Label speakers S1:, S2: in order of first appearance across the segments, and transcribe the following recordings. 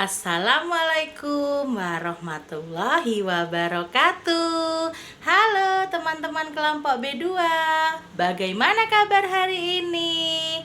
S1: Assalamualaikum warahmatullahi wabarakatuh. Halo teman-teman kelompok B2, bagaimana kabar hari ini?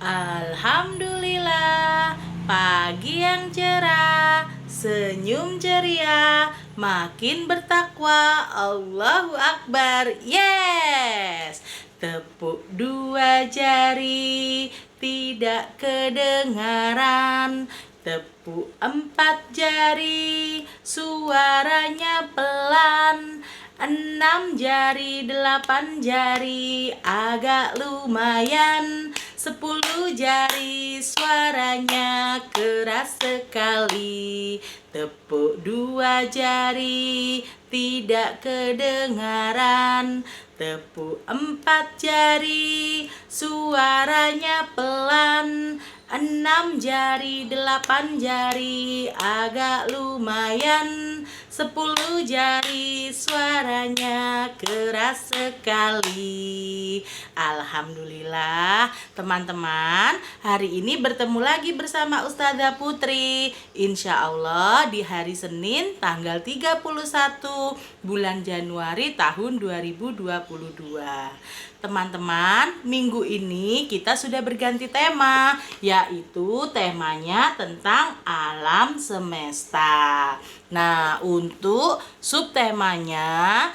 S1: Alhamdulillah, pagi yang cerah, senyum ceria, makin bertakwa, Allahu Akbar. Yes! Tepuk dua jari, tidak kedengaran. Tepuk empat jari, suaranya pelan. 6 jari, 8 jari, agak lumayan. 10 jari, suaranya keras sekali. Tepuk dua jari, tidak kedengaran. Tepuk empat jari, suaranya pelan. 6 jari, 8 jari, agak lumayan. 10 jari, suaranya keras sekali. Alhamdulillah, teman-teman, hari ini bertemu lagi bersama Ustazah Putri. Insya Allah di hari Senin tanggal 31 bulan Januari tahun 2022. Teman-teman, minggu ini kita sudah berganti tema, yaitu temanya tentang alam semesta. Nah, untuk subtemanya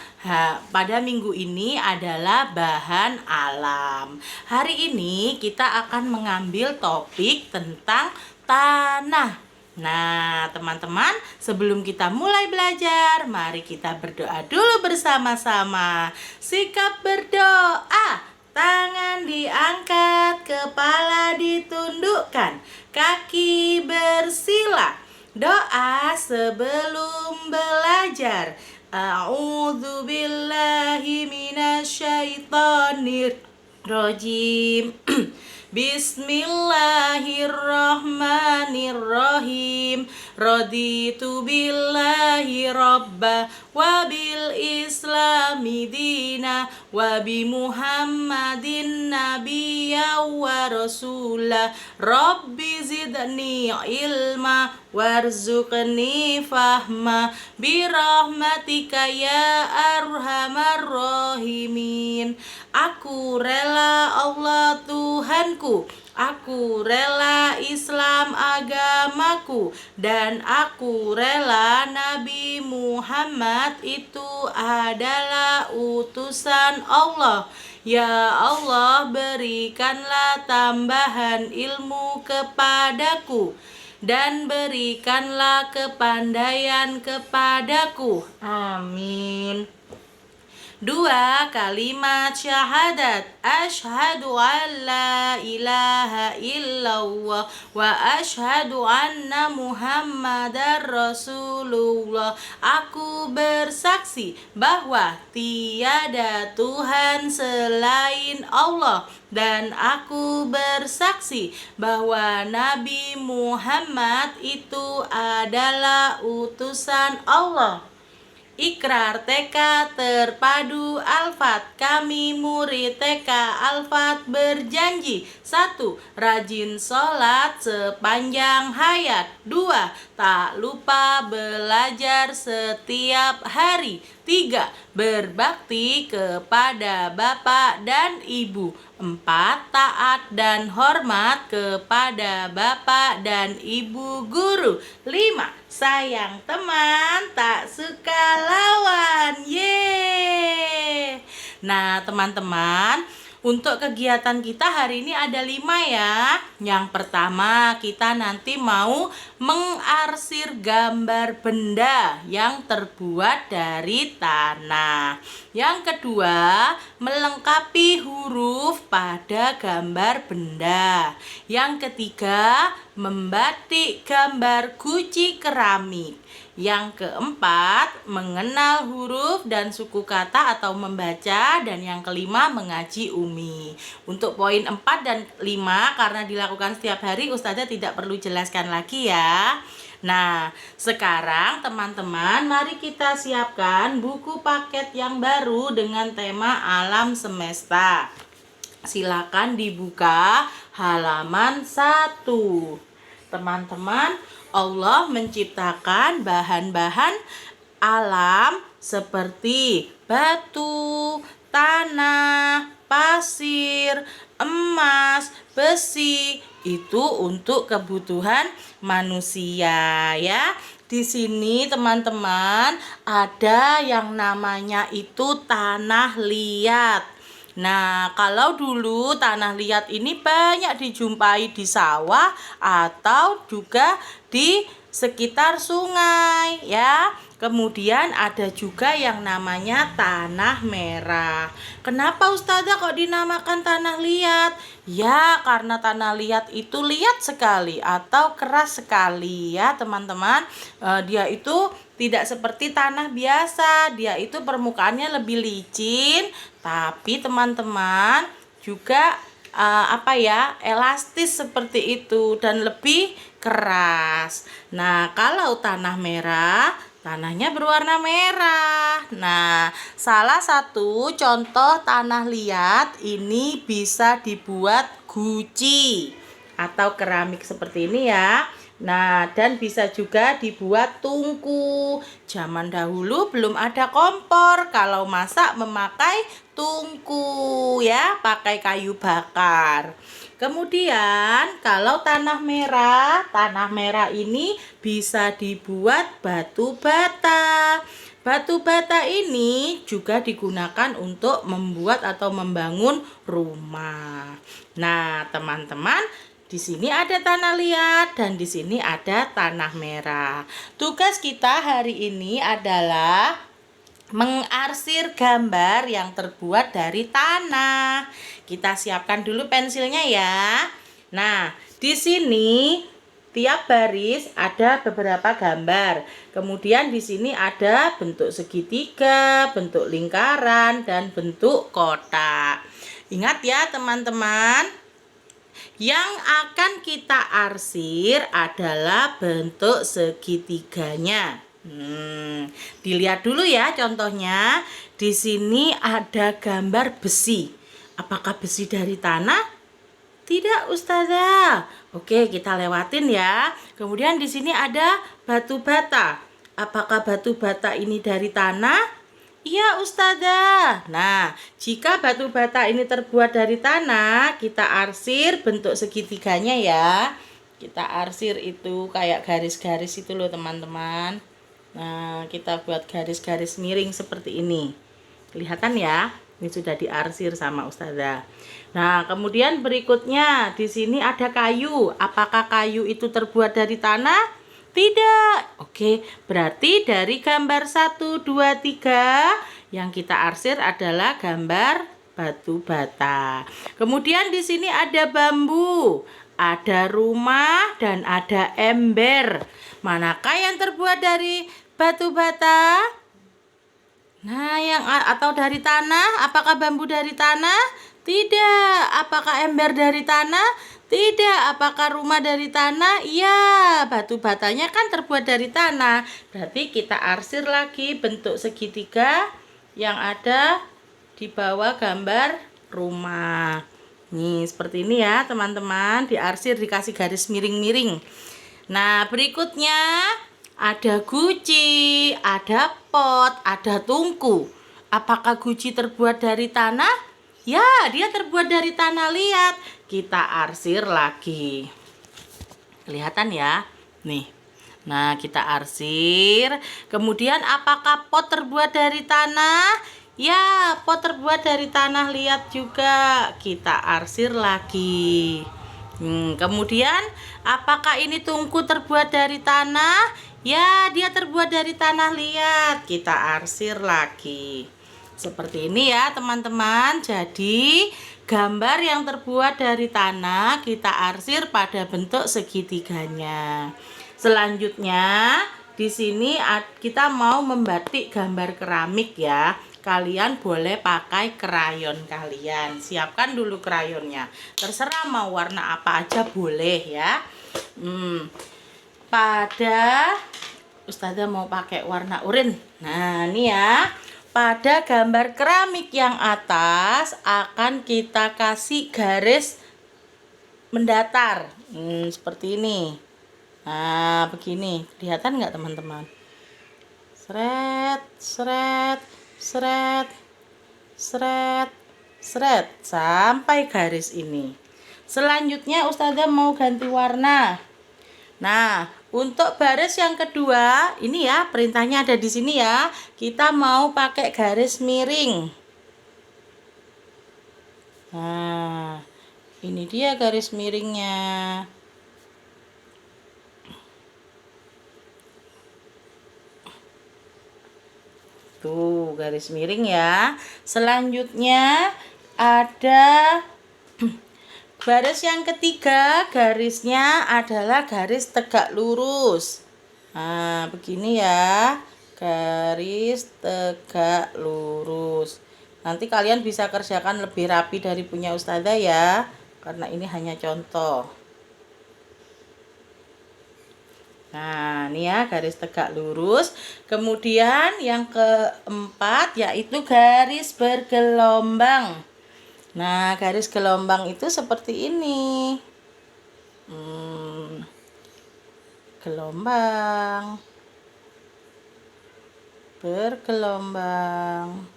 S1: pada minggu ini adalah bahan alam. Hari ini kita akan mengambil topik tentang tanah. Nah, teman-teman, sebelum kita mulai belajar, mari kita berdoa dulu bersama-sama. Sikap berdoa, tangan diangkat, kepala ditundukkan, kaki bersila. Doa sebelum belajar. A'udzu billahi minasyaitonir rajim. Bismillahirrahmanirrahim. Raditu billahi rabba wa bil islami dina wa bi muhammadin nabiyya wa rasula. Rabbi zidni ilma warzuqni fahma birahmatika ya arhamar rahimin. Aku rela Allah Tuhanku, aku rela Islam agamaku, dan aku rela Nabi Muhammad itu adalah utusan Allah. Ya Allah, berikanlah tambahan ilmu kepadaku dan berikanlah kepandaian kepadaku. Amin. 2 kalimat syahadat. Asyhadu an la ilaha illallah wa asyhadu anna muhammadar rasulullah. Aku bersaksi bahwa tiada Tuhan selain Allah, dan aku bersaksi bahwa Nabi Muhammad itu adalah utusan Allah. Ikrar TK terpadu Alfat. Kami murid TK Alfat berjanji: 1. Rajin sholat sepanjang hayat. 2. Tak lupa belajar setiap hari. 3. Berbakti kepada bapak dan ibu. 4. Taat dan hormat kepada bapak dan ibu guru. 5. Sayang teman, tak suka lawan. Yeay. Nah, teman-teman, untuk kegiatan kita hari ini ada 5 ya. Yang pertama, kita nanti mau mengarsir gambar benda yang terbuat dari tanah. Yang kedua, melengkapi huruf pada gambar benda. Yang ketiga, membatik gambar guci keramik. Yang keempat, mengenal huruf dan suku kata atau membaca. Dan yang kelima, mengaji umi. Untuk poin 4 dan 5, karena dilakukan setiap hari, Ustazah tidak perlu jelaskan lagi ya. Nah, sekarang teman-teman, mari kita siapkan buku paket yang baru dengan tema alam semesta. Silakan dibuka halaman 1. teman-teman, Allah menciptakan bahan-bahan alam seperti batu, tanah, pasir, emas, besi, itu untuk kebutuhan manusia ya. Di sini teman-teman ada yang namanya itu tanah liat. Nah, kalau dulu tanah liat ini banyak dijumpai di sawah atau juga di sekitar sungai ya. Kemudian ada juga yang namanya tanah merah. Kenapa Ustazah kok dinamakan tanah liat? Ya, karena tanah liat itu liat sekali atau keras sekali ya teman-teman. Dia itu tidak seperti tanah biasa, dia itu permukaannya lebih licin, tapi teman-teman juga elastis seperti itu dan lebih keras. Nah, kalau tanah merah, tanahnya berwarna merah. Nah, salah satu contoh tanah liat ini bisa dibuat guci atau keramik seperti ini ya. Nah, dan bisa juga dibuat tungku. Zaman dahulu belum ada kompor, kalau masak memakai tungku ya, pakai kayu bakar. Kemudian kalau tanah merah ini bisa dibuat batu bata. Batu bata ini juga digunakan untuk membuat atau membangun rumah. Nah, teman-teman, di sini ada tanah liat dan di sini ada tanah merah. Tugas kita hari ini adalah mengarsir gambar yang terbuat dari tanah. Kita siapkan dulu pensilnya ya. Nah, di sini tiap baris ada beberapa gambar. Kemudian di sini ada bentuk segitiga, bentuk lingkaran, dan bentuk kotak. Ingat ya teman-teman, yang akan kita arsir adalah bentuk segitiganya. Dilihat dulu ya contohnya. Di sini ada gambar besi. Apakah besi dari tanah? Tidak, Ustazah. Oke, kita lewatin ya. Kemudian di sini ada batu bata. Apakah batu bata ini dari tanah? Iya, Ustazah. Nah, jika batu bata ini terbuat dari tanah, kita arsir bentuk segitiganya ya. Kita arsir itu kayak garis-garis itu loh teman-teman. Nah, kita buat garis-garis miring seperti ini. Kelihatan ya? Ini sudah diarsir sama Ustazah. Nah, kemudian berikutnya di sini ada kayu. Apakah kayu itu terbuat dari tanah? Tidak. Oke, berarti dari gambar 1, 2, 3 yang kita arsir adalah gambar batu bata. Kemudian di sini ada bambu, ada rumah, dan ada ember. Manakah yang terbuat dari batu bata? Nah, atau dari tanah? Apakah bambu dari tanah? Tidak. Apakah ember dari tanah? Tidak. Apakah rumah dari tanah? Iya, batu batanya kan terbuat dari tanah. Berarti kita arsir lagi bentuk segitiga yang ada di bawah gambar rumah. Nih, seperti ini ya teman-teman. Diarsir, dikasih garis miring-miring. Nah, berikutnya ada guci, ada pot, ada tungku. Apakah guci terbuat dari tanah? Ya, dia terbuat dari tanah liat. Kita arsir lagi. Kelihatan ya? Nih. Nah, kita arsir. Kemudian apakah pot terbuat dari tanah? Ya, pot terbuat dari tanah liat juga. Kita arsir lagi. Kemudian apakah ini tungku terbuat dari tanah? Ya, dia terbuat dari tanah liat. Kita arsir lagi. Seperti ini ya teman-teman. Jadi gambar yang terbuat dari tanah kita arsir pada bentuk segitiganya. Selanjutnya di sini kita mau membatik gambar keramik ya. Kalian boleh pakai krayon kalian. Siapkan dulu krayonnya. Terserah mau warna apa aja boleh ya. Ustazah mau pakai warna oranye. Nah, ini ya. Pada gambar keramik yang atas akan kita kasih garis mendatar. Seperti ini. Nah, begini. Kelihatan nggak teman-teman? Seret, seret, seret, seret, seret. Sampai garis ini. Selanjutnya Ustazah mau ganti warna. Nah, untuk baris yang kedua, ini ya perintahnya ada di sini ya. Kita mau pakai garis miring. Nah, ini dia garis miringnya. Tuh, garis miring ya. Selanjutnya ada baris yang ketiga, garisnya adalah garis tegak lurus. Nah, begini ya. Garis tegak lurus. Nanti kalian bisa kerjakan lebih rapi dari punya Ustazah ya. Karena ini hanya contoh. Nah, ini ya garis tegak lurus. Kemudian yang keempat yaitu garis bergelombang. Nah, garis gelombang itu seperti ini. Gelombang. Bergelombang.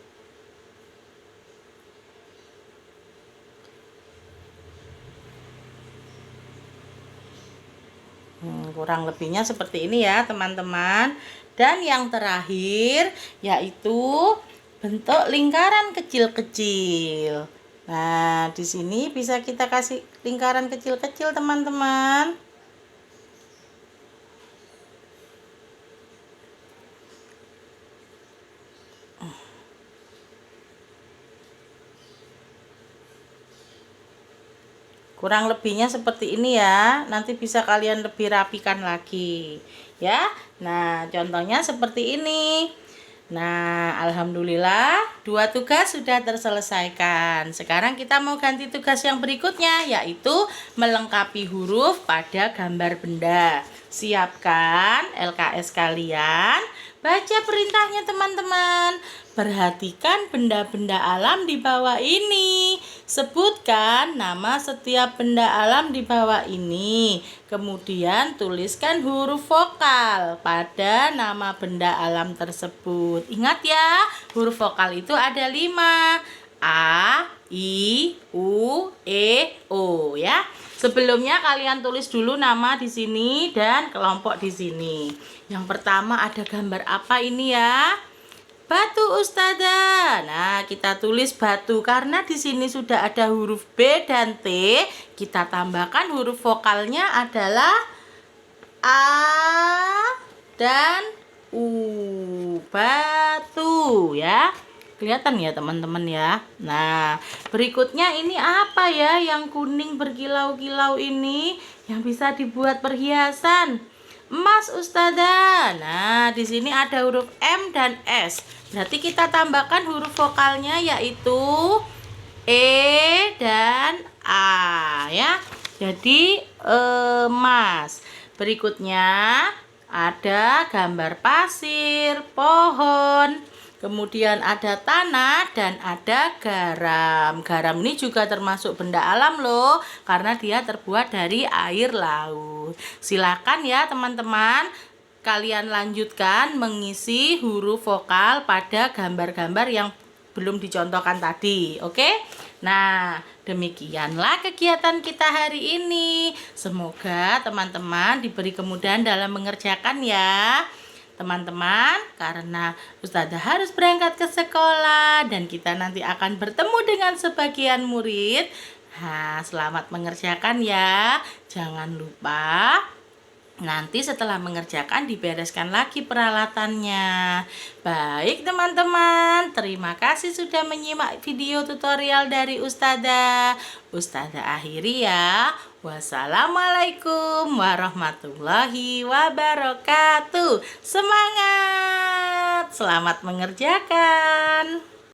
S1: Kurang lebihnya seperti ini ya teman-teman. Dan yang terakhir yaitu bentuk lingkaran kecil-kecil. Nah, di sini bisa kita kasih lingkaran kecil-kecil teman-teman. Kurang lebihnya seperti ini ya. Nanti bisa kalian lebih rapikan lagi ya. Nah, contohnya seperti ini. Nah, alhamdulillah 2 tugas sudah terselesaikan. Sekarang kita mau ganti tugas yang berikutnya, yaitu melengkapi huruf pada gambar benda. Siapkan LKS kalian. Baca perintahnya teman-teman. Perhatikan benda-benda alam di bawah ini. Sebutkan nama setiap benda alam di bawah ini. Kemudian tuliskan huruf vokal pada nama benda alam tersebut. Ingat ya, huruf vokal itu ada 5. A, I, U, E, O ya. Sebelumnya kalian tulis dulu nama di sini dan kelompok di sini. Yang pertama ada gambar apa ini ya? Batu Ustazah. Nah, kita tulis batu karena di sini sudah ada huruf B dan T. Kita tambahkan huruf vokalnya adalah A dan U. Batu ya. Kelihatan ya teman-teman ya. Nah, berikutnya ini apa ya yang kuning berkilau-kilau ini yang bisa dibuat perhiasan? Emas Ustazah. Nah, di sini ada huruf M dan S. Berarti kita tambahkan huruf vokalnya yaitu E dan A ya. Jadi emas. Berikutnya ada gambar pasir, pohon, kemudian ada tanah dan ada garam. Garam ini juga termasuk benda alam loh, karena dia terbuat dari air laut. Silakan ya teman-teman, kalian lanjutkan mengisi huruf vokal pada gambar-gambar yang belum dicontohkan tadi. Oke? Nah, demikianlah kegiatan kita hari ini. Semoga teman-teman diberi kemudahan dalam mengerjakan ya. Teman-teman, karena Ustazah harus berangkat ke sekolah dan kita nanti akan bertemu dengan sebagian murid. Nah, selamat mengerjakan ya. Jangan lupa nanti setelah mengerjakan dibereskan lagi peralatannya. Baik teman-teman, terima kasih sudah menyimak video tutorial dari Ustazah. Ustazah akhiri ya. Wassalamualaikum warahmatullahi wabarakatuh. Semangat! Selamat mengerjakan.